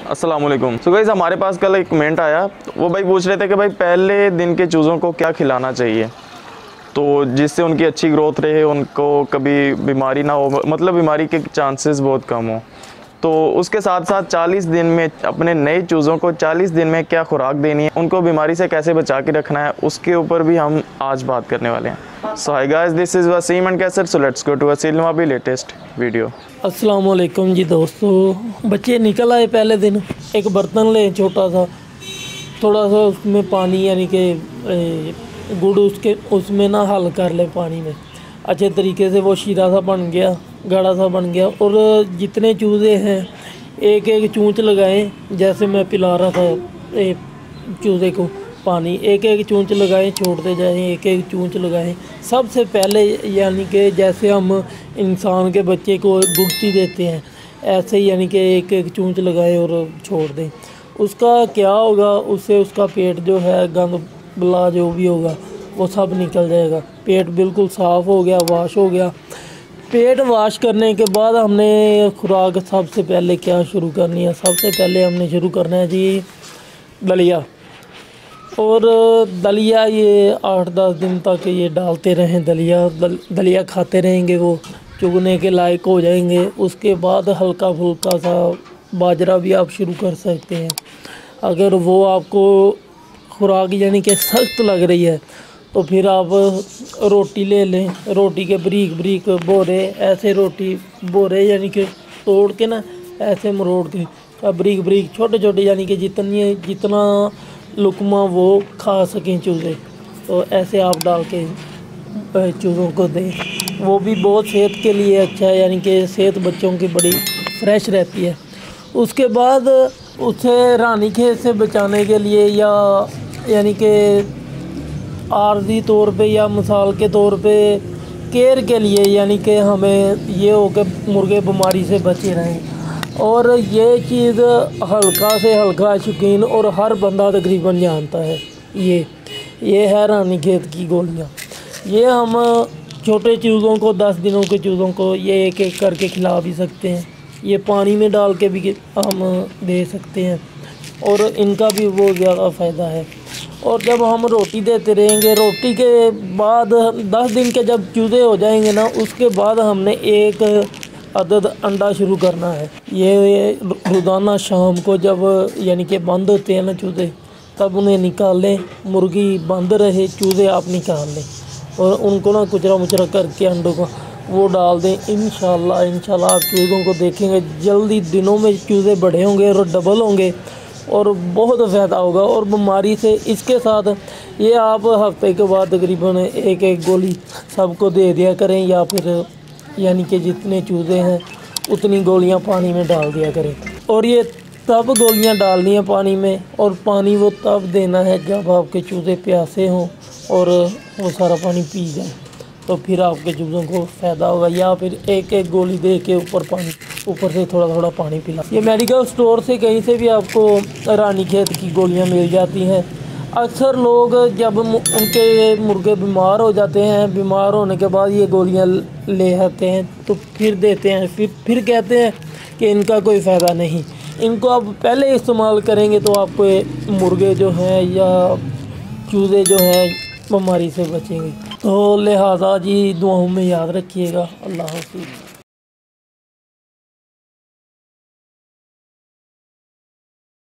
अस्सलाम वालेकुम। So guys, हमारे पास कल एक कमेंट आया, वो भाई पूछ रहे थे कि भाई पहले दिन के चूज़ों को क्या खिलाना चाहिए तो जिससे उनकी अच्छी ग्रोथ रहे, उनको कभी बीमारी ना हो, मतलब बीमारी के चांसेस बहुत कम हो। तो उसके साथ साथ 40 दिन में अपने नए चूज़ों को 40 दिन में क्या खुराक देनी है, उनको बीमारी से कैसे बचा के रखना है, उसके ऊपर भी हम आज बात करने वाले हैं। So hi guys, this is Wasim and Kaiser. So let's go to Wasim अभी लेटेस्ट वीडियो। अस्सलाम वालेकुम जी दोस्तों। बच्चे निकल आए पहले दिन, एक बर्तन ले छोटा सा, थोड़ा सा उसमें पानी यानी कि गुड़ उसमें ना हल कर ले पानी में अच्छे तरीके से। वो शीरा सा बन गया, गाढ़ा सा बन गया। और जितने चूज़े हैं एक एक चूंच लगाएं। जैसे मैं पिला रहा था चूज़े को पानी, एक एक चूंच लगाएं, छोड़ते जाएं, एक एक चूंच लगाएं। सबसे पहले यानी कि जैसे हम इंसान के बच्चे को गुड़ती देते हैं, ऐसे ही यानी कि एक एक चूंच लगाएं और छोड़ दें। उसका क्या होगा, उससे उसका पेट जो है, गंद बला जो भी होगा वो सब निकल जाएगा। पेट बिल्कुल साफ़ हो गया, वाश हो गया। पेट वाश करने के बाद हमने खुराक सबसे पहले क्या शुरू करनी है, सबसे पहले हमने शुरू करना है जी दलिया। और दलिया ये 8-10 दिन तक ये डालते रहें। दलिया खाते रहेंगे, वो चुगने के लायक हो जाएंगे। उसके बाद हल्का फुल्का सा बाजरा भी आप शुरू कर सकते हैं। अगर वो आपको खुराक यानी कि सख्त लग रही है तो फिर आप रोटी ले लें। रोटी के बारीक बारीक बोरे, ऐसे रोटी बोरे यानी कि तोड़ के ना, ऐसे मरोड़ के बारीक बारीक छोटे छोटे, यानी कि जितना लुकमा वो खा सकें चूज़े, तो ऐसे आप डाल के चूज़ों को दें। वो भी बहुत सेहत के लिए अच्छा है, यानी कि सेहत बच्चों की बड़ी फ्रेश रहती है। उसके बाद उसे रानीखेत से बचाने के लिए या यानी कि आर्जी तौर पे या मिसाल के तौर पे केयर के लिए, यानी कि हमें ये हो कि मुर्गे बीमारी से बचे रहें। और ये चीज़ हल्का से हल्का शौकीन और हर बंदा तकरीबन जानता है। ये है रानीखेत की गोलियाँ। ये हम छोटे चूज़ों को, 10 दिनों के चूज़ों को ये एक एक करके खिला भी सकते हैं। ये पानी में डाल के भी हम दे सकते हैं और इनका भी बहुत ज़्यादा फ़ायदा है। और जब हम रोटी देते रहेंगे, रोटी के बाद 10 दिन के जब चूज़े हो जाएंगे ना, उसके बाद हमने एक अदद अंडा शुरू करना है। ये रोज़ाना शाम को जब यानी कि बंद होते हैं ना चूज़े, तब उन्हें निकाल लें। मुर्गी बंद रहे, चूज़े आप निकाल लें और उनको ना कुचरा मुचरा करके अंडों को वो डाल दें। इंशाल्लाह आप चूज़ों को देखेंगे जल्दी दिनों में चूज़े बड़े होंगे और डबल होंगे और बहुत फ़ायदा होगा। और बीमारी से इसके साथ ये आप हफ्ते के बाद तकरीबन एक एक गोली सबको दे दिया करें, या फिर यानी कि जितने चूज़े हैं उतनी गोलियां पानी में डाल दिया करें। और ये तब गोलियां डालनी है पानी में, और पानी वो तब देना है जब आपके चूज़े प्यासे हों और वो सारा पानी पी जाए, तो फिर आपके चूज़ों को फ़ायदा होगा। या फिर एक एक गोली दे के ऊपर से थोड़ा थोड़ा पानी पिला। ये मेडिकल स्टोर से कहीं से भी आपको रानीखेत की गोलियां मिल जाती हैं। अक्सर लोग जब उनके मुर्गे बीमार हो जाते हैं, बीमार होने के बाद ये गोलियां ले आते हैं तो फिर देते हैं, फिर कहते हैं कि इनका कोई फ़ायदा नहीं। इनको आप पहले इस्तेमाल करेंगे तो आपके मुर्गे जो हैं या चूज़े जो हैं बीमारी से बचेंगे। तो लिहाजा जी दुआओं में याद रखिएगा। अल्लाह हाफ़िज़।